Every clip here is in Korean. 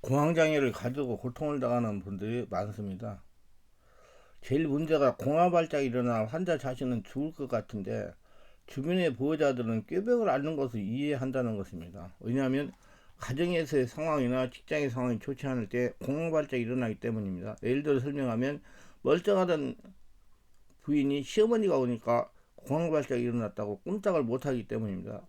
공황장애를 가지고 고통을 당하는 분들이 많습니다. 제일 문제가 공황발작이 일어나 환자 자신은 죽을 것 같은데 주변의 보호자들은 꾀병을 앓는 것을 이해한다는 것입니다. 왜냐하면 가정에서의 상황이나 직장의 상황이 좋지 않을 때 공황발작이 일어나기 때문입니다. 예를 들어 설명하면 멀쩡하던 부인이 시어머니가 오니까 공황발작이 일어났다고 꼼짝을 못하기 때문입니다.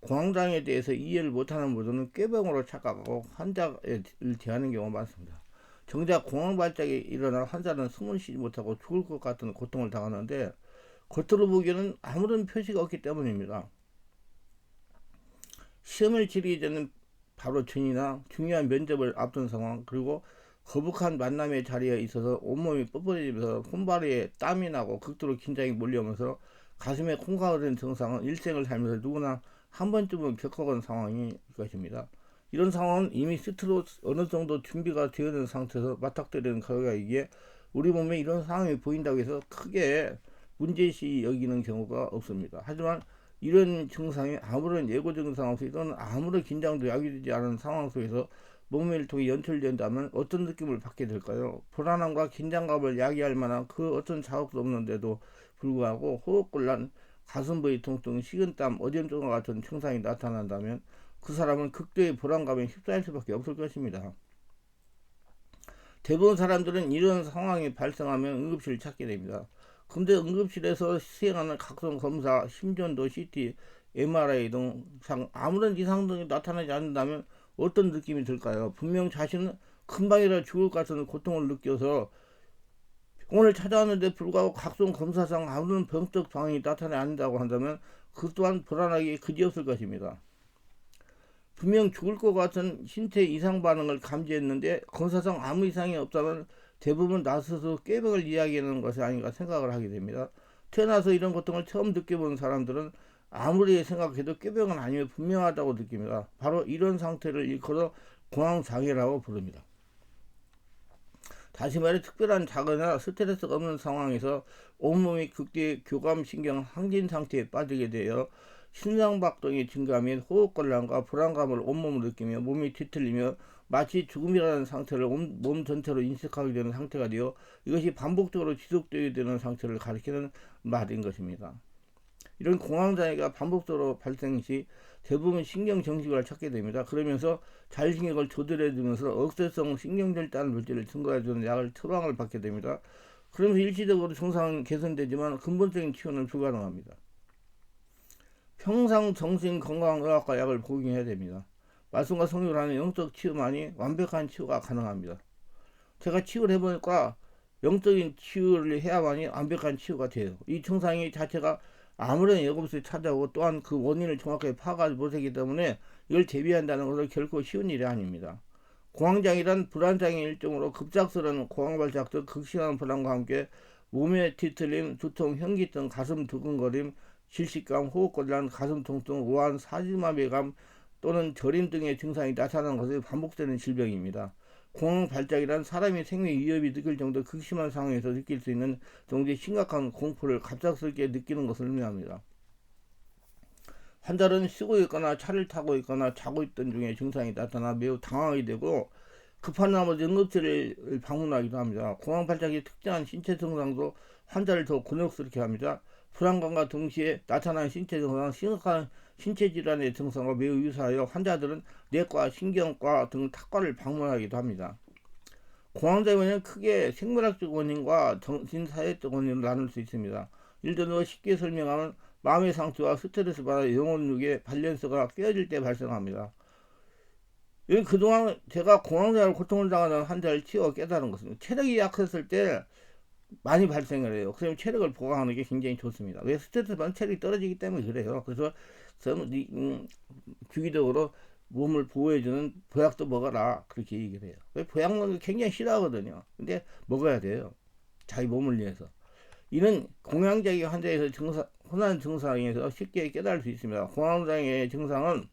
공황장애에 대해서 이해를 못하는 분들은 꾀병으로 착각하고 환자를 대하는 경우가 많습니다. 정작 공황발작이 일어나 환자는 숨을 쉬지 못하고 죽을 것 같은 고통을 당하는데 겉으로 보기에는 아무런 표시가 없기 때문입니다. 시험을 치르기 전에 바로 전이나 중요한 면접을 앞둔 상황, 그리고 거북한 만남의 자리에 있어서 온몸이 뻣뻣해지면서 손발에 땀이 나고 극도로 긴장이 몰려오면서 가슴에 콩가 흐르는 증상은 일생을 살면서 누구나 한 번쯤은 겪어본 상황일 것입니다. 이런 상황은 이미 스스로 어느 정도 준비가 되어 있는 상태에서 맞닥뜨리는 결과이기에 우리 몸에 이런 상황이 보인다고 해서 크게 문제시 여기는 경우가 없습니다. 하지만 이런 증상이 아무런 예고 증상 없이 또는 아무런 긴장도 야기되지 않은 상황 속에서 몸을 통해 연출된다면 어떤 느낌을 받게 될까요? 불안함과 긴장감을 야기할 만한 그 어떤 자극도 없는데도 불구하고 호흡곤란, 가슴 부위 통증, 식은땀, 어지럼증과 같은 증상이 나타난다면 그 사람은 극도의 불안감에 휩싸일 수밖에 없을 것입니다. 대부분 사람들은 이런 상황이 발생하면 응급실을 찾게 됩니다. 근데 응급실에서 시행하는 각종 검사, 심전도, CT, MRI 등 아무런 이상 등이 나타나지 않는다면 어떤 느낌이 들까요? 분명 자신은 금방이라 죽을 것 같은 고통을 느껴서 병원을 찾아왔는데 불구하고 각종 검사상 아무런 병적 반응이 나타나지 않는다고 한다면 그 또한 불안하기 그지없을 것입니다. 분명 죽을 것 같은 신체 이상 반응을 감지했는데 검사상 아무 이상이 없다면 대부분 나 스스로 꾀병을 이야기하는 것이 아닌가 생각을 하게 됩니다. 태어나서 이런 고통을 처음 느껴본 사람들은 아무리 생각해도 꾀병은 아니며 분명하다고 느낍니다. 바로 이런 상태를 일컬어 공황장애라고 부릅니다. 다시 말해 특별한 자거나 스트레스가 없는 상황에서 온몸이 극도의 교감신경 항진 상태에 빠지게 되어 심장박동이 증가 및 호흡곤란과 불안감을 온몸으로 느끼며 몸이 뒤틀리며 마치 죽음이라는 상태를 몸 전체로 인식하게 되는 상태가 되어 이것이 반복적으로 지속되게 되는 상태를 가리키는 말인 것입니다. 이런 공황장애가 반복적으로 발생 시 대부분 신경정지과를 찾게 됩니다. 그러면서 자율신경을 조절해주면서 억세성 신경절단 물질을 증가해주는 약을 처방을 받게 됩니다. 그러면서 일시적으로 증상은 개선되지만 근본적인 치료는 불가능합니다. 평상 정신건강의학과 약을 복용해야 됩니다. 말씀과 성령을 하는 영적 치유만이 완벽한 치유가 가능합니다. 제가 치유를 해보니까 영적인 치유를 해야만이 완벽한 치유가 돼요. 이 증상이 자체가 아무런 예고 없이 찾아오고 또한 그 원인을 정확하게 파악하지 못하기 때문에 이걸 대비한다는 것은 결코 쉬운 일이 아닙니다. 공황장애란 불안장애 일종으로 급작스러운 공황발작 등 극심한 불안과 함께 몸의 뒤틀림, 두통, 현기증, 가슴 두근거림, 질식감, 호흡곤란, 가슴 통증, 우한, 사지마비감 또는 저림 등의 증상이 나타나는 것이 반복되는 질병입니다. 공황발작이란 사람이 생명 위협이 느낄 정도 극심한 상황에서 느낄 수 있는 정도의 심각한 공포를 갑작스럽게 느끼는 것을 의미합니다. 환자는 쉬고 있거나 차를 타고 있거나 자고 있던 중에 증상이 나타나 매우 당황하게 되고 급한 나머지 응급실을 방문하기도 합니다. 공황발작이 특정한 신체 증상도 환자를 더 곤혹스럽게 합니다. 불안감과 동시에 나타나는 신체 증상은 심각한 신체 질환의 증상과 매우 유사하여 환자들은 내과, 신경과 등 탁과를 방문하기도 합니다. 공황장애는 크게 생물학적 원인과 정신사회적 원인으로 나눌 수 있습니다. 예를 들어 쉽게 설명하면 마음의 상처와 스트레스 받아 영혼육의 발련소가 깨어질 때 발생합니다. 그동안 제가 공황장애로 고통을 당하는 환자를 치워 깨달은 것입니다. 체력이 약했을 때 많이 발생을 해요. 그러면 체력을 보강하는 게 굉장히 좋습니다. 왜 스트레스 받으면 체력이 떨어지기 때문에 그래요. 그래서 주기적으로 몸을 보호해주는 보약도 먹어라 그렇게 얘기를 해요. 보약 먹는 거 굉장히 싫어하거든요. 근데 먹어야 돼요. 자기 몸을 위해서. 이는 공황장애 환자에서 혼란 증상에서 쉽게 깨달을 수 있습니다. 공황장애 증상은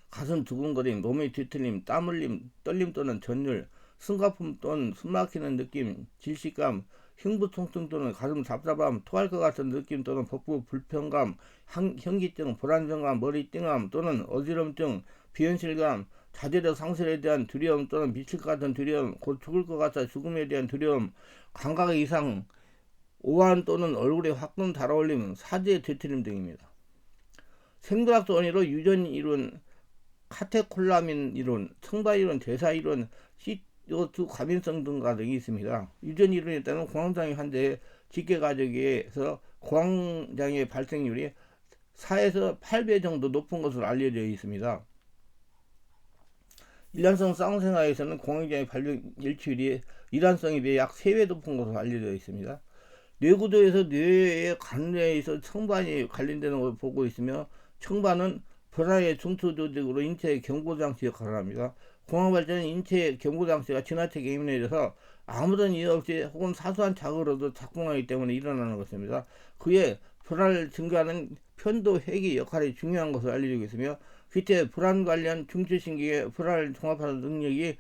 가슴 두근거림, 몸의 뒤틀림, 땀 흘림, 떨림 또는 전율, 숨가쁨 또는 숨막히는 느낌, 질식감, 흉부 통증 또는 가슴 답답함, 토할 것 같은 느낌 또는 복부 불편감, 현기증, 불안정감, 머리 띵함 또는 어지럼증, 비현실감, 자제력 상실에 대한 두려움 또는 미칠 것 같은 두려움, 곧 죽을 것 같아 죽음에 대한 두려움, 감각의 이상, 오한 또는 얼굴에 화끈 달아올림, 사지의 뒤틀림 등입니다. 생물학적 원리로 유전 이론, 카테콜라민 이론, 청바 이론, 대사 이론, CO2 과민성 등이 있습니다. 유전 이론에 따르면 공황장애 환자의 직계 가족에서 공황장애 발생률이 4에서 8배 정도 높은 것으로 알려져 있습니다. 일란성 쌍생아에서는 공황장애 발병 일치율이 일란성에 비해 약 3배 높은 것으로 알려져 있습니다. 뇌구조에서 뇌의 관내에서 청반이 관련되는 것을 보고 있으며, 청반은 불안의 중추 조직으로 인체의 경보장치 역할을 합니다. 공황발전은 인체의 경보장치가 지나치게 예민해져서 아무런 이유 없이 혹은 사소한 자극으로도 작동하기 때문에 일어나는 것입니다. 그에 불안을 증가하는 편도 회귀 역할이 중요한 것으로 알려지고 있으며, 기태 불안 관련 중추신경의 불안을 종합하는 능력이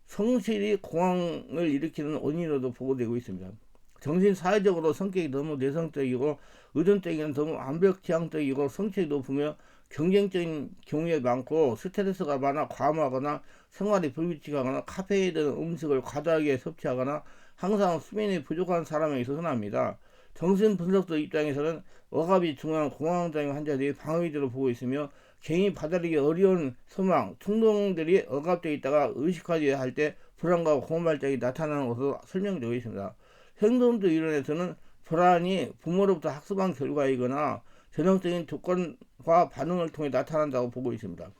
성실히 공황을 일으키는 원인으로도 보고되고 있습니다. 정신 사회적으로 성격이 너무 내성적이고 의존적인 너무 완벽지향적이고 성격이 높으며 경쟁적인 경우에 많고 스트레스가 많아 과음하거나 생활이 불규칙하거나 카페인에 든 음식을 과다하게 섭취하거나 항상 수면이 부족한 사람에 있어서 흔합니다. 정신분석소 입장에서는 억압이 중요한 공황장애 환자들이 방어위주로 보고 있으며, 개인이 받아들이기 어려운 소망, 충동들이 억압되어 있다가 의식하지 할 때 불안과 공황발작이 나타나는 것으로 설명되어 있습니다. 행동도 이론에서는 불안이 부모로부터 학습한 결과이거나 전형적인 조건과 반응을 통해 나타난다고 보고 있습니다.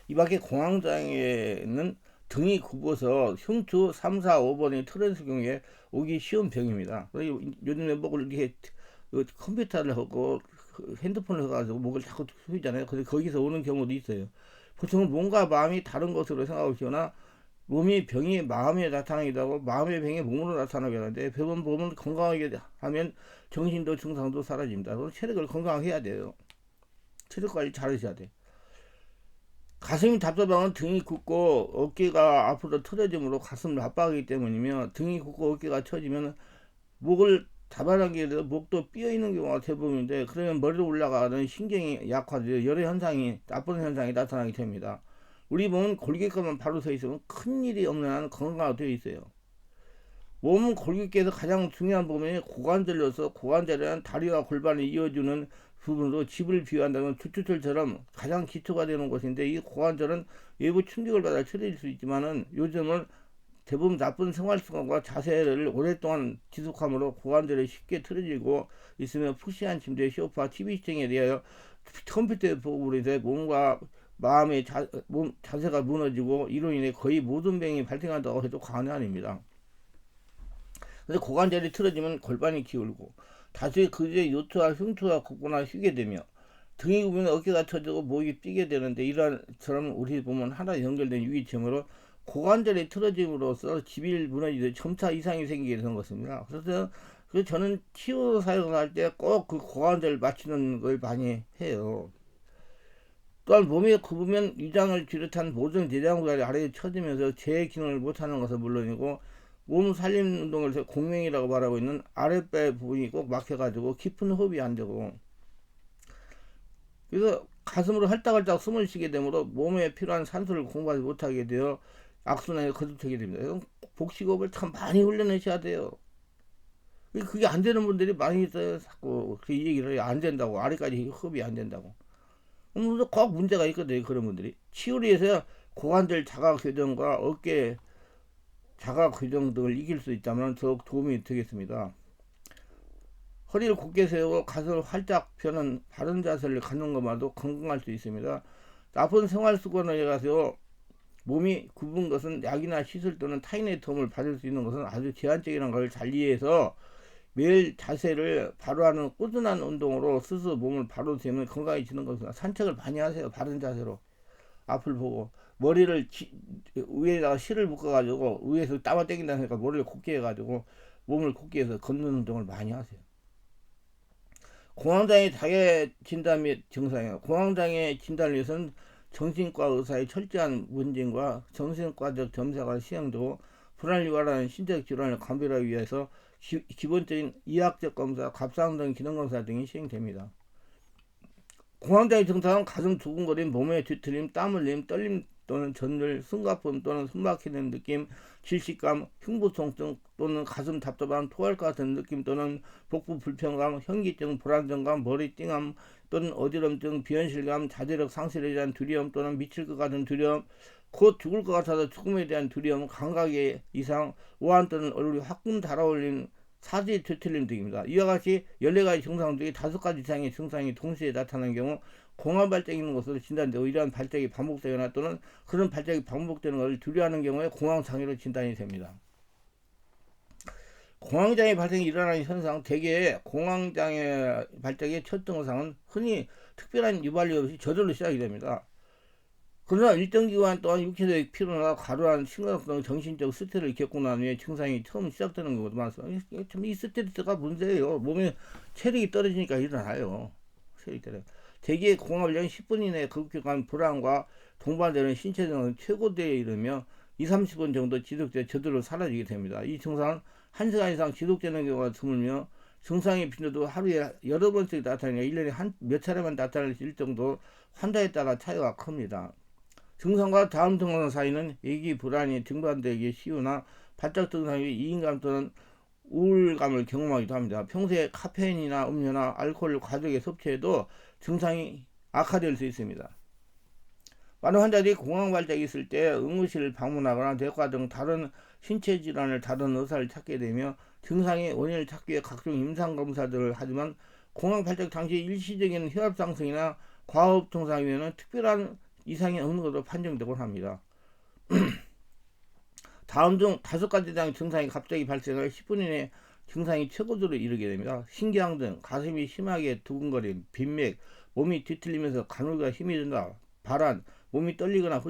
이 밖에 공황장애는 등이 굽어서 흉추 3, 4, 5번이 틀어졌을 경우에 오기 쉬운 병입니다. 요즘에 목을 이렇게 컴퓨터를 하고 핸드폰을 해가지고 목을 자꾸 휘잖아요. 그래서 거기서 오는 경우도 있어요. 보통은 몸과 마음이 다른 것으로 생각하거나 병이 마음에 나타나기도 하고 마음의 병이 몸으로 나타나기도 하는데, 병은 몸을 건강하게 하면 정신도 증상도 사라집니다. 그래서 체력을 건강하게 해야 돼요. 체력 관리 잘 하셔야 돼. 가슴이 답답하면 등이 굽고 어깨가 앞으로 틀어짐으로 가슴을 압박하기 때문이며, 등이 굽고 어깨가 처지면 목을 다발하게 돼서 목도 삐어 있는 경우가 대부분인데, 그러면 머리로 올라가는 신경이 약화되어 여러 현상이, 나쁜 현상이 나타나게 됩니다. 우리 몸은 골격근만 바로 서 있으면 큰일이 없는 한 건강하게 되어 있어요. 몸은 골격계에서 가장 중요한 부분이 고관절로서, 고관절은 다리와 골반을 이어주는 부분으로 집을 비유한다면 주추철처럼 가장 기초가 되는 것인데, 이 고관절은 외부 충격을 받아 처져질 수 있지만은 요즘은 대부분 나쁜 생활습관과 자세를 오랫동안 지속함으로 고관절이 쉽게 틀어지고 있으며, 푹신한 침대, 소파, TV 시청에 대하여 컴퓨터의 보급으로 인해 몸과 마음의 자세가 무너지고, 이로 인해 거의 모든 병이 발생한다고 해도 과언이 아닙니다. 그래서 고관절이 틀어지면 골반이 기울고 다시 그제 요트와 흉추가 굽거나 휘게 되며, 등이 굽으면 어깨가 처지고 목이 삐게 되는데, 이러한처럼 우리 몸은 하나 연결된 유기체으로 고관절이 틀어짐으로써 지빌 무너지듯 점차 이상이 생기게 되는 것입니다. 그래서 저는 치유 사용을 할 때 꼭 그 고관절 맞추는 걸 많이 해요. 또한 몸이 굽으면 위장을 비롯한 모든 내장부가 아래에 처지면서 제 기능을 못하는 것은 물론이고, 몸 살림 운동을 해서 공명이라고 말하고 있는 아랫배 부분이 꼭 막혀가지고 깊은 호흡이 안 되고, 그래서 가슴으로 헐떡헐떡 숨을 쉬게 되므로 몸에 필요한 산소를 공부하지 못하게 되어 악순환에 거듭되게 됩니다. 복식호흡을 참 많이 훈련하셔야 돼요. 그게 안 되는 분들이 많이 있어요. 자꾸 그 얘기를 해요. 안 된다고, 아래까지 호흡이 안 된다고. 꼭 문제가 있거든요. 그런 분들이 치유를 해서 고관절 자가 교정과 어깨 자가 교정 등을 이길 수 있다면 더욱 도움이 되겠습니다. 허리를 곧게 세우고 가슴을 활짝 펴는 바른 자세를 갖는 것만도 건강할 수 있습니다. 나쁜 생활 습관을 해가지고 몸이 굽은 것은 약이나 시술 또는 타인의 도움을 받을 수 있는 것은 아주 제한적이라는 걸 잘 이해해서 매일 자세를 바로 하는 꾸준한 운동으로 스스로 몸을 바로 세우면 건강해지는 것입니다. 산책을 많이 하세요. 바른 자세로 앞을 보고, 머리를 위에다가 실을 묶어가지고 위에서 따와 당긴다니까 머리를 곧게 해가지고 몸을 곧게 해서 걷는 운동을 많이 하세요. 공황장애 자개 진단 및 증상이에요. 공황장애 진단을 위해서는 정신과 의사의 철저한 문진과 정신과적 점사가 시행되고, 불안을 유발하는 신체적 질환을 감별하기 위해서 기본적인 의학적 검사, 갑상선 기능검사 등이 시행됩니다. 공황장애 증상은 가슴 두근거림, 몸의 뒤틀림, 땀 흘림, 떨림 또는 전율, 숨가쁨 또는 숨막히는 느낌, 질식감, 흉부통증 또는 가슴 답답함, 토할 것 같은 느낌 또는 복부 불편감, 현기증, 불안정감, 머리 띵함 또는 어지럼증, 비현실감, 자제력 상실에 대한 두려움 또는 미칠 것 같은 두려움, 곧 죽을 것 같아서 죽음에 대한 두려움, 감각의 이상, 오한 또는 얼굴이 화끈 달아올린 사지 뒤틀림 등입니다. 이와 같이 14가지 증상 중에 5가지 이상의 증상이 동시에 나타나는 경우 공황 발작이 있는 것으로 진단되고, 이러한 발작이 반복되거나 또는 그런 발작이 반복되는 것을 두려워하는 경우에 공황장애로 진단이 됩니다. 공황장애 발생이 일어나는 현상, 대개 공황장애 발작의 첫 증상은 흔히 특별한 유발이 없이 저절로 시작이 됩니다. 그러나 일정 기간 동안 육체적 피로나 과도한 심각성 정신적 스트레스를 겪고 난 후에 증상이 처음 시작되는 경우도 많습니다. 이 스트레스가 문제예요. 몸에 체력이 떨어지니까 일어나요. 체력이 떨어져. 대개 공황발작은 10분 이내에 급격한 불안과 동반되는 신체 증상은 최고대에 이르며 2~30분 정도 지속돼 저절로 사라지게 됩니다. 이 증상은 1시간 이상 지속되는 경우가 드물며 증상의 빈도도 하루에 여러 번씩 나타나니까 1년에 몇 차례만 나타날 정도 환자에 따라 차이가 큽니다. 증상과 다음 증상 사이는 얘기 불안이 등반되기 쉬우나 발작 증상이 이인감 또는 우울감을 경험하기도 합니다. 평소에 카페인이나 음료나 알코올 과도하게 섭취해도 증상이 악화될 수 있습니다. 많은 환자들이 공황 발작이 있을 때 응급실을 방문하거나 내과 등 다른 신체 질환을 다룬 의사를 찾게 되며 증상의 원인을 찾기 위해 각종 임상검사들을 하지만 공황 발작 당시 일시적인 혈압 상승이나 과호흡 증상 외에는 특별한 이상이 없는 것으로 판정되곤 합니다. 다음 중 5가지 이상의 증상이 갑자기 발생해 10분 이내에 증상이 최고조로 이르게 됩니다. 신경등, 가슴이 심하게 두근거림, 빈맥, 몸이 뒤틀리면서 가늘고 힘이 든다, 발한, 몸이 떨리거나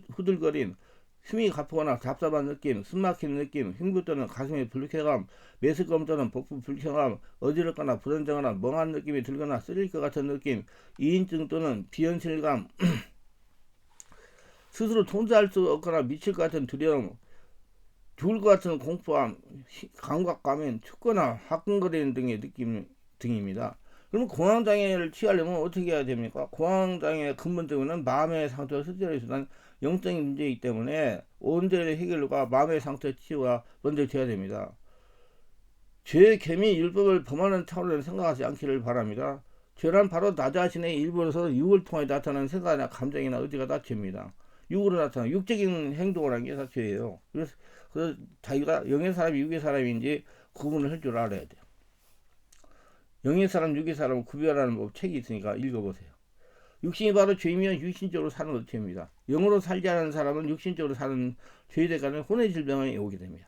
후들거림, 숨이 가쁘거나 답답한 느낌, 숨막히는 느낌, 흉부 또는 가슴의 불쾌감, 메스꺼움 또는 복부 불편함, 어지럽거나 불안정하거나 멍한 느낌이 들거나 쓰릴 것 같은 느낌, 이인증 또는 비현실감, 스스로 통제할 수 없거나 미칠 것 같은 두려움, 죽을 것 같은 공포함, 감각감인 춥거나 화끈거리는 등의 느낌 등입니다. 그럼 공황장애를 치유하려면 어떻게 해야 됩니까? 공황장애의 근본적으로는 마음의 상태와 스스로에 대한 영적인 문제이기 때문에 원죄의 해결과 마음의 상태 치유가 먼저 돼야 됩니다. 죄, 계미, 율법을 범하는 차원에서 생각하지 않기를 바랍니다. 죄란 바로 나 자신의 일부로서 육을 통해 나타나는 생각이나 감정이나 의지가 다 죄입니다. 육으로 나타나는 육적인 행동을 하는 게 다 죄예요. 그래서 자기가 영의 사람이 육의 사람인지 구분을 할 줄 알아야 돼요. 영의 사람, 육의 사람을 구별하는 법 책이 있으니까 읽어보세요. 육신이 바로 죄이면 육신적으로 사는 것도 죄입니다. 영으로 살지 않은 사람은 육신적으로 사는 죄의 대가는 혼의 질병에 오게 됩니다.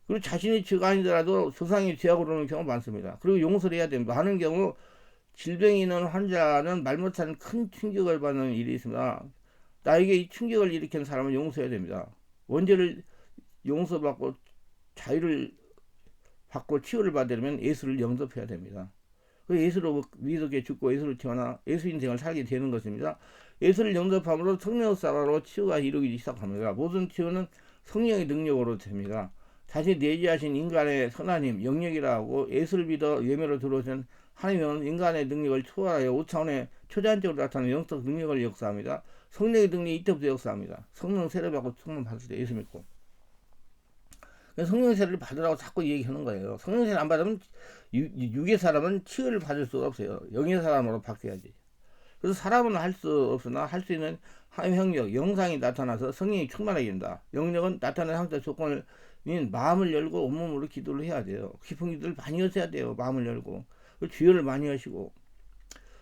그리고 자신이 죄가 아니더라도 세상이 죄하고 그러는 경우가 많습니다. 그리고 용서를 해야 됩니다. 많은 경우 질병이 있는 환자는 말 못하는 큰 충격을 받는 일이 있습니다. 나에게 이 충격을 일으킨 사람은 용서해야 됩니다. 원죄를 용서받고 자유를 받고 치유를 받으려면 예수를 영접해야 됩니다. 예수로 믿게 죽고 예수를 태어나 예수 인생을 살게 되는 것입니다. 예수를 영접함으로 성령 역사로 치유가 이루어지기 시작합니다. 모든 치유는 성령의 능력으로 됩니다. 자신이 내재하신 인간의 선한 힘, 영역이라고 예수를 믿어 예매로 들어오신 하나님은 인간의 능력을 초월하여 5차원의 초자연적으로 나타나는 영적 능력을 역사합니다. 성령의 능력이 이때부터 역사합니다. 성령 세례 받고 성령 받을 때 예수 믿고. 성령 세례를 받으라고 자꾸 얘기하는 거예요. 성령 세례 안 받으면 육의 사람은 치유를 받을 수가 없어요. 영의 사람으로 바뀌어야지. 그래서 사람은 할 수 없으나 할 수 있는 하나님의 영역, 영상이 나타나서 성령이 충만하게 된다. 영역은 나타나는 상태 조건을 마음을 열고 온몸으로 기도를 해야 돼요. 깊은 기도를 많이 하셔야 돼요. 마음을 열고 주여를 많이 하시고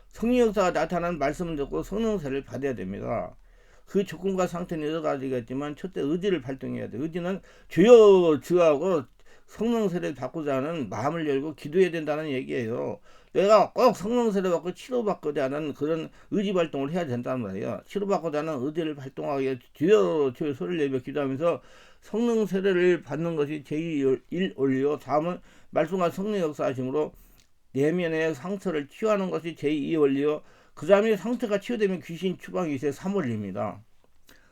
성령 역사가 나타나는 말씀을 듣고 성령 세례를 받아야 됩니다. 그 조건과 상태는 여러 가지겠지만 첫째 의지를 발동해야 돼. 의지는 주여 주하고 성령 세례를 받고자 하는 마음을 열고 기도해야 된다는 얘기예요. 내가 꼭 성령 세례 받고 치료받고자 하는 그런 의지 발동을 해야 된다는 말이에요. 치료받고자 하는 의지를 발동하기 위해 주여 주여 소리를 내며 기도하면서 성령 세례를 받는 것이 제1 원리요. 다음은 말씀과 성령 역사하심으로 내면의 상처를 치유하는 것이 제2 원리요. 그 다음에 상태가 치유되면 귀신 추방이 제3원리입니다.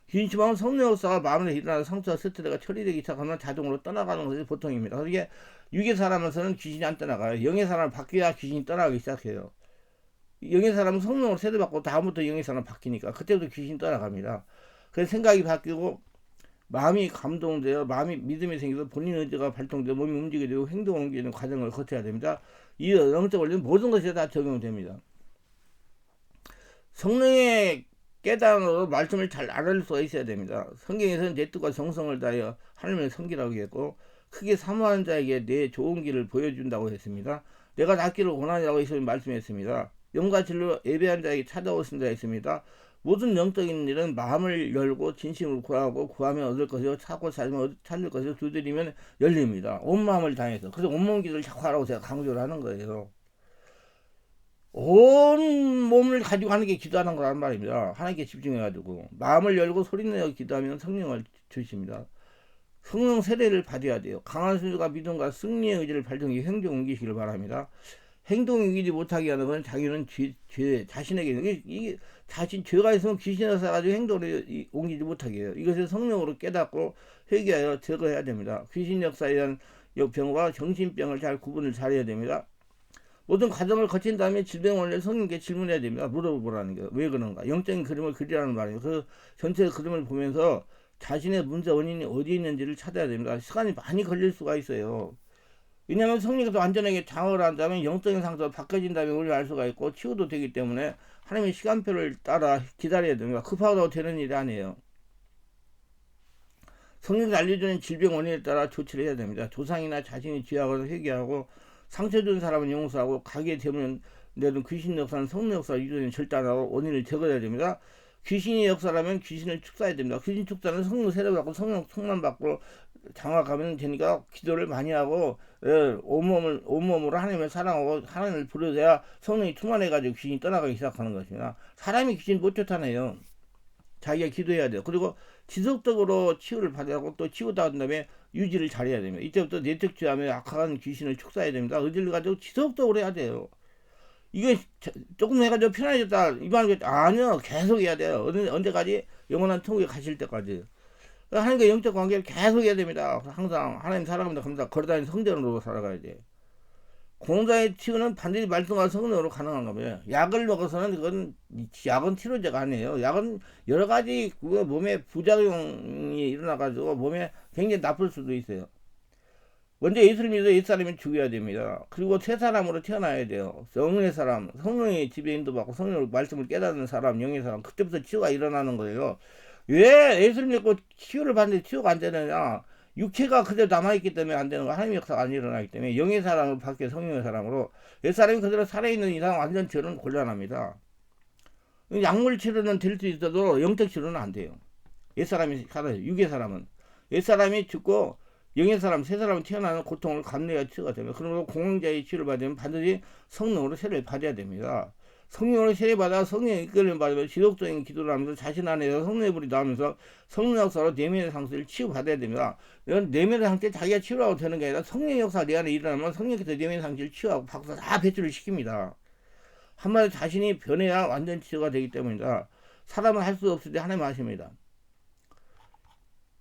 귀신 추방은 성령 역사가 마음에 일어나는 상처와 스트레스가 처리되기 시작하면 자동으로 떠나가는 것이 보통입니다. 그러니까 육의 사람에서는 귀신이 안 떠나가요. 영의 사람을 바뀌어야 귀신이 떠나가기 시작해요. 영의 사람은 성령으로 세례받고 다음부터 영의 사람 바뀌니까 그때부터 귀신이 떠나갑니다. 그래서 생각이 바뀌고 마음이 감동되어 마음이 믿음이 생겨서 본인 의지가 발동되어 몸이 움직이게 되고 행동을 옮기는 과정을 거쳐야 됩니다. 이 영적 원리는 모든 것에 다 적용됩니다. 성령의 깨달음으로 말씀을 잘 알아낼 수가 있어야 됩니다. 성경에서는 내 뜻과 정성을 다하여 하나님을 섬기라고 했고 크게 사모하는 자에게 내 좋은 길을 보여준다고 했습니다. 내가 낫기를 원하냐고 예수님 말씀했습니다. 영과 진리로 예배한 자에게 찾아오신다 했습니다. 모든 영적인 일은 마음을 열고 진심으로 구하고 구하면 얻을 것이요 찾고 찾으면 찾을 것이요 두드리면 열립니다. 온 마음을 다해서. 그래서 온몸 기도를 자꾸 하라고 제가 강조를 하는 거예요. 온 몸을 가지고 하는 게 기도하는 거란 말입니다. 하나님께 집중해가지고 마음을 열고 소리내어 기도하면 성령을 주십니다. 성령 세례를 받아야 돼요. 강한 순수가 믿음과 승리의 의지를 발동해 행동 옮기시길 바랍니다. 행동 옮기지 못하게 하는 건 자기는 죄 자신에게 이게 자신 죄가 있으면 귀신을 사가지고 행동을 옮기지 못하게 해요. 이것을 성령으로 깨닫고 회개하여 제거해야 됩니다. 귀신 역사에 대한 병과 정신병을 잘 구분을 잘해야 됩니다. 모든 과정을 거친 다음에 질병원을 성령께 질문해야 됩니다. 물어보라는 게 왜 그런가? 영적인 그림을 그리라는 말이에요. 그 전체 그림을 보면서 자신의 문제 원인이 어디 있는지를 찾아야 됩니다. 시간이 많이 걸릴 수가 있어요. 왜냐하면 성령께서 완전하게 장악을 한다면 영적인 상태가 바뀌어진 다음에 우리가 알 수가 있고 치유도 되기 때문에 하나님의 시간표를 따라 기다려야 됩니다. 급하다고 되는 일이 아니에요. 성령이 알려주는 질병 원인에 따라 조치를 해야 됩니다. 조상이나 자신이 죄악을 회개하고 상처 준 사람은 용서하고 가게 되면 내는 귀신 역사는 성령 역사 유전을 절단하고 원인을 제거해야 됩니다. 귀신이 역사라면 귀신을 축사해야 됩니다. 귀신 축사는 성령 세례받고 성령 충만받고 장악하면 되니까 기도를 많이 하고 온몸으로 하나님을 사랑하고 하나님을 부르셔야 성령이 충만해가지고 귀신이 떠나가기 시작하는 것입니다. 사람이 귀신 못 쫓아내요. 자기가 기도해야 돼요. 그리고 지속적으로 치유를 받아야 하고 또 치유받은 다음에 유지를 잘해야 됩니다. 이때부터 내적죄하며 악한 귀신을 축사해야 됩니다. 의지를 가지고 지속적으로 해야 돼요. 이게 조금 해가지고 편해졌다 이 말은 아니요, 계속 해야 돼요. 언제까지? 영원한 천국에 가실 때까지. 하나님과 영적 관계를 계속 해야 됩니다. 항상 하나님 사랑합니다. 감사 걸어다니는 성전으로 살아가야 돼. 공자의 치유는 반드시 말씀과 성령으로 가능한 겁니다. 약을 먹어서는 그건 약은 치료제가 아니에요. 약은 여러 가지 몸에 부작용이 일어나가지고 몸에 굉장히 나쁠 수도 있어요. 먼저 예수를 믿어 옛사람이 죽여야 됩니다. 그리고 새 사람으로 태어나야 돼요. 영의 사람, 성령의 지배 인도받고 성령의 말씀을 깨닫는 사람, 영의 사람, 그때부터 치유가 일어나는 거예요. 왜 예수를 믿고 치유를 받는데 치유가 안 되느냐? 육체가 그대로 남아있기 때문에 안 되는 거, 하나님의 역사가 안 일어나기 때문에 영의 사람으로 바뀌어 성령의 사람으로 옛사람이 그대로 살아있는 이상 완전 치료는 곤란합니다. 약물 치료는 될 수 있어도 영적 치료는 안 돼요. 옛사람이 살아요. 육의 사람은 옛사람이 죽고 영의 사람, 새 사람이 태어나는 고통을 감내해야 치유가 됩니다. 그러므로 공황자의 치유를 받으면 반드시 성령으로 세례를 받아야 됩니다. 성령으로 세례받아 성령의 이끌림을 받으면 지속적인 기도를 하면서 자신 안에서 성령의 불이 나오면서 성령 역사로 내면의 상태를 치유받아야 됩니다. 이건 내면의 상태 자기가 치유하고 되는 게 아니라 성령의 역사가 내 안에 일어나면 성령께서 내면의 상태를 치유하고 박사 다 배출을 시킵니다. 한마디로 자신이 변해야 완전 치유가 되기 때문이다. 사람은 할 수 없을 때 하나님 하십니다.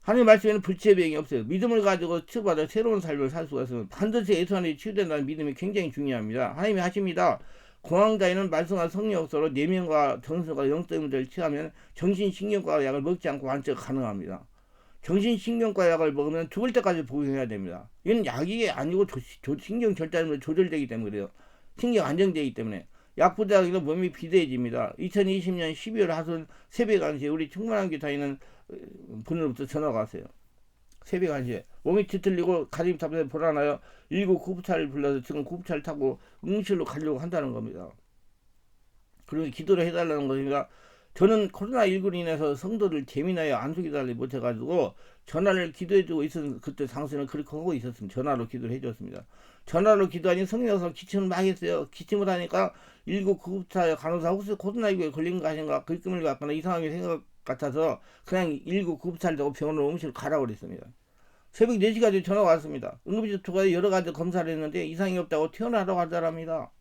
하나님 말씀에는 불치의 비행이 없어요. 믿음을 가지고 치유받아 새로운 삶을 살 수가 있으면 반드시 예수 안에 치유된다는 믿음이 굉장히 중요합니다. 하나님이 하십니다. 공황자에는 말씀과 성령 역사로 내면과 정신과 영적인 문제를 치유하면 정신신경과 약을 먹지 않고 완치가 가능합니다. 정신신경과 약을 먹으면 죽을 때까지 복용해야 됩니다. 이건 약이 아니고 신경 절단으로 조절되기 때문에 그래요. 신경 안정되기 때문에. 약 부작용으로 몸이 비대해집니다. 2020년 12월 하순 새벽 1시에 우리 충만한교 다니는 분으로부터 전화가 왔어요. 새벽 1시에 몸이 뒤틀리고 가슴이 답답해 불안하여 119 구급차를 불러서 지금 구급차를 타고 응실로 가려고 한다는 겁니다. 그리고 기도를 해달라는 것입니다. 저는 코로나19로 인해서 성도를 재미나여 안수기도를 못해가지고 전화를 기도해주고 있었던 그때 당시에는 그렇게 하고 있었습니다. 전화로 기도를 해줬습니다. 전화로 기도하니 성령에서 기침을 막 했어요. 기침을 하니까 119 구급차 간호사 혹시 코로나19에 걸린 거 아닌가 글금을 갖거나 이상하게 생각 같아서 그냥 119 구급차를 타고 병원으로 응시를 가라고 그랬습니다. 새벽 4시까지 전화가 왔습니다. 응급실 투과에 여러 가지 검사를 했는데 이상이 없다고 퇴원하라고 하더랍니다.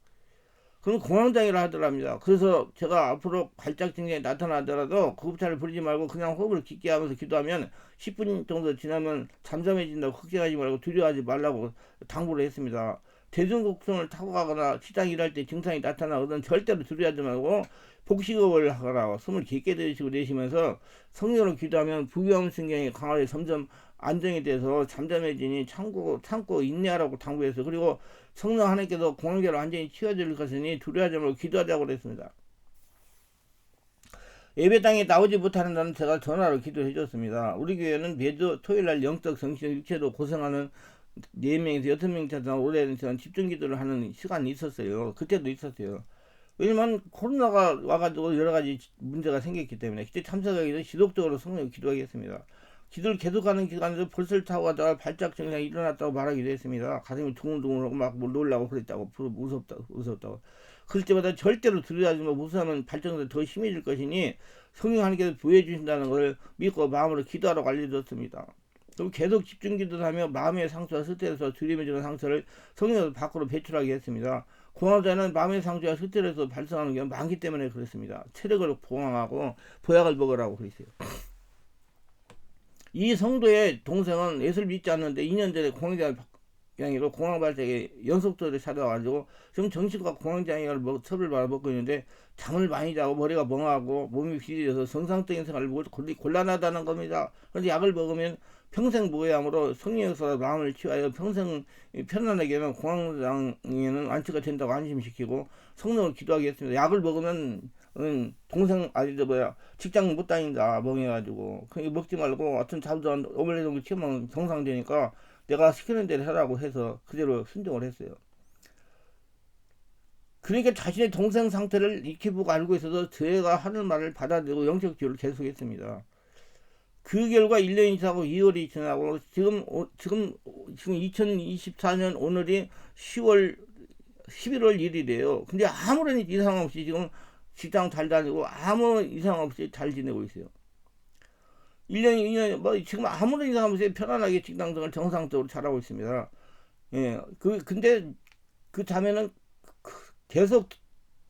그럼 공황장애를 하더랍니다. 그래서 제가 앞으로 발작 증상이 나타나더라도 구급차를 부르지 말고 그냥 호흡을 깊게 하면서 기도하면 10분 정도 지나면 잠잠해진다고 걱정하지 말고 두려워하지 말라고 당부를 했습니다. 대중곡성을 타고 가거나 시장 일할 때 증상이 나타나거든 절대로 두려워하지 말고 복식업을 하거나 숨을 깊게 들이쉬고 내쉬면서 성령으로 기도하면 부교감신경이 강화돼 점점 안정이 돼서 잠잠해지니 참고 인내하라고 당부했어요. 그리고 성령 하나님께서 공황계로 완전히 치워질 것이니 두려워하지 말고 기도하자고 그랬습니다. 예배당에 나오지 못하는 날은 제가 전화로 기도해 줬습니다. 우리 교회는 매주 토요일날 영적, 정신적, 육체로 고생하는 4명에서 6명에서 오랜 시간 집중기도를 하는 시간이 있었어요. 그때도 있었어요. 왜냐면 코로나가 와가지고 여러가지 문제가 생겼기 때문에 그때 참석하기 위해서 지속적으로 성령 기도하겠습니다. 기도를 계속하는 기간에도 벌써 타고 가다가 발작 증상이 일어났다고 말하기도 했습니다. 가슴이 둥글둥글하고 막 놀라고 그랬다고, 무섭다고. 그럴 때마다 절대로 두려워하지 마. 무서워하면 발전도 더 심해질 것이니 성령 하나님께서 부여해 주신다는 것을 믿고 마음으로 기도하라고 알려줬습니다. 그럼 계속 집중 기도를 하며 마음의 상처와 스트레스와 두려움에 주는 상처를 성령으로 밖으로 배출하게 했습니다. 공황자는 마음의 상처와 스트레스에서 발생하는 경우가 많기 때문에 그렇습니다. 체력을 보강하고 보약을 먹으라고 그랬어요. 이 성도의 동생은 예수를 믿지 않는데 2년 전에 공황장애로 공황발작에 연속적으로 찾아와가지고 지금 정신과 공황장애를 처벌받아 먹고 있는데 잠을 많이 자고 머리가 멍하고 몸이 비리해서 정상적인 생활을 곤란하다는 겁니다. 그런데 약을 먹으면 평생 무해함으로 성령에서 마음을 치유하여 평생 편안하게 하면 공황장애는 완치가 된다고 안심시키고 성령을 기도하게 했습니다. 약을 먹으면 동생 직장 못 다닌다 멍해가지고 그러니까 먹지 말고 어떤 잠도 안 오물리는 치면 정상되니까 내가 시키는 대로 하라고 해서 그대로 순종을 했어요. 그러니까 자신의 동생 상태를 익히 보고 알고 있어서 저희가 하는 말을 받아들이고 영적 지도를 계속했습니다. 그 결과 1년이 지나고 2월이 지나고 지금 2024년 오늘이 11월 1일이에요. 근데 아무런 이상 없이 지금 직장 잘 다니고 아무 이상 없이 잘 지내고 있어요. 1년, 2년, 지금 아무런 이상 없이 편안하게 직장생활 정상적으로 잘하고 있습니다. 예, 근데 그 자매는 계속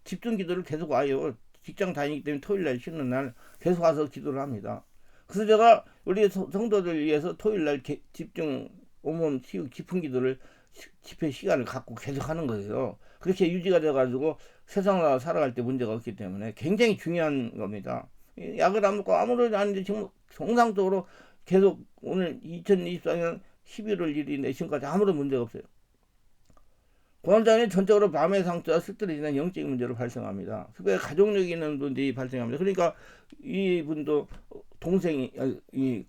집중 기도를 계속 와요. 직장 다니기 때문에 토요일날 쉬는 날 계속 와서 기도를 합니다. 그래서 제가 우리 성도들 위해서 토요일날 집중 온몸 치유 깊은 기도를 집회 시간을 갖고 계속 하는 거예요. 그렇게 유지가 돼가지고 세상을 살아갈 때 문제가 없기 때문에 굉장히 중요한 겁니다. 약을 안 먹고 아무런 아닌데 지금 정상적으로 계속 오늘 2024년 11월 1일인데 지금까지 아무런 문제가 없어요. 공황장애는 전적으로 마음의 상처와 스트레스나 영적인 문제로 발생합니다. 특별히 가족력 있는 분들이 발생합니다. 그러니까 이분도 동생이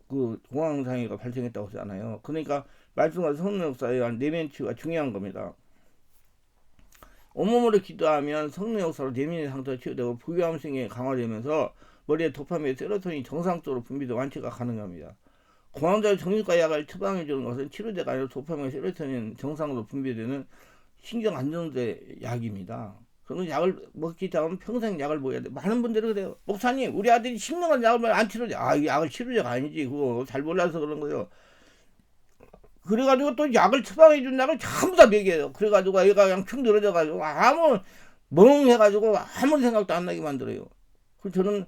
그 공황장애가 발생했다고 하잖아요. 그러니까 말씀과 성령 역사의 내면 치유가 중요한 겁니다. 온몸으로 기도하면 성령 역사로 내면의 상처가 치유되고 부교감성이 강화되면서 머리에 도파민, 세로토닌이 정상적으로 분비돼 완치가 가능합니다. 공황장애 정신과 약을 처방해 주는 것은 치료제가 아니라 도파민, 세로토닌 정상으로 분비되는 신경 안정제 약입니다. 그런 약을 먹기 시작하면 평생 약을 먹어야 돼. 많은 분들이 그래요. 목사님, 우리 아들이 10년간 약을 안 치료제. 이 약을 치료제가 아니지. 그거 잘 몰라서 그런 거예요. 그래가지고 또 약을 처방해 준 약을 전부 다 먹여요. 그래가지고 얘가 그냥 푹 늘어져가지고 멍해가지고 아무 생각도 안 나게 만들어요. 그래서 저는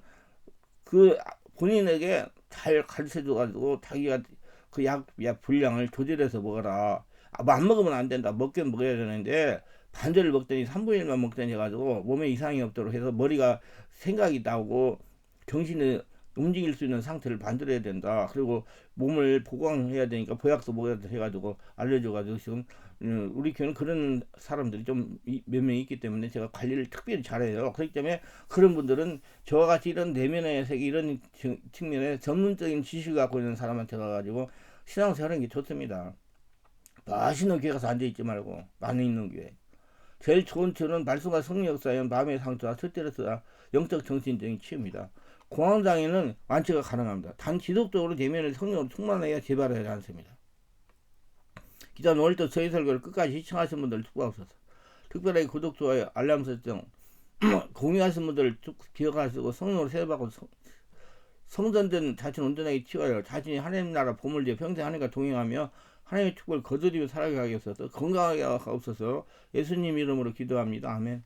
그 본인에게 잘 가르쳐줘가지고 자기가 그 약 분량을 조절해서 먹어라. 안 먹으면 안 된다. 먹긴 먹어야 되는데 반절을 먹더니 3분의 1만 먹더니 해가지고 몸에 이상이 없도록 해서 머리가 생각이 나오고 정신이 움직일 수 있는 상태를 만들어야 된다. 그리고 몸을 보강해야 되니까 보약도 먹어야 돼 해가지고 알려줘가지고 지금 우리 교회는 그런 사람들이 좀 몇 명 있기 때문에 제가 관리를 특별히 잘해요. 그렇기 때문에 그런 분들은 저와 같이 이런 내면의 세계 이런 측면에 전문적인 지식을 갖고 있는 사람한테 가가지고 신앙생활하는 게 좋습니다. 맛있는 교회 가서 앉아있지 말고 많이 있는 교회. 제일 좋은 치유는 말씀과 성령 역사에 마음의 상처와 스트레스와 영적 정신적인 치유입니다. 공황장애는 완치가 가능합니다. 단 지속적으로 내면의 성령으로 충만해야 재발해야 않습니다. 기자는 오늘도 저희 설교를 끝까지 시청하신 분들 수고하셔서 특별하게 구독, 좋아요, 알람 설정 공유하신 분들 기억하시고 성령으로 세례받고 성전된 자신 온전하게 치워요. 자신이 하나님 나라 보물되어 평생 하나님과 동행하며 하나님의 축복을 거두리며 살아가게 하소서. 건강하게 하옵소서. 예수님 이름으로 기도합니다. 아멘.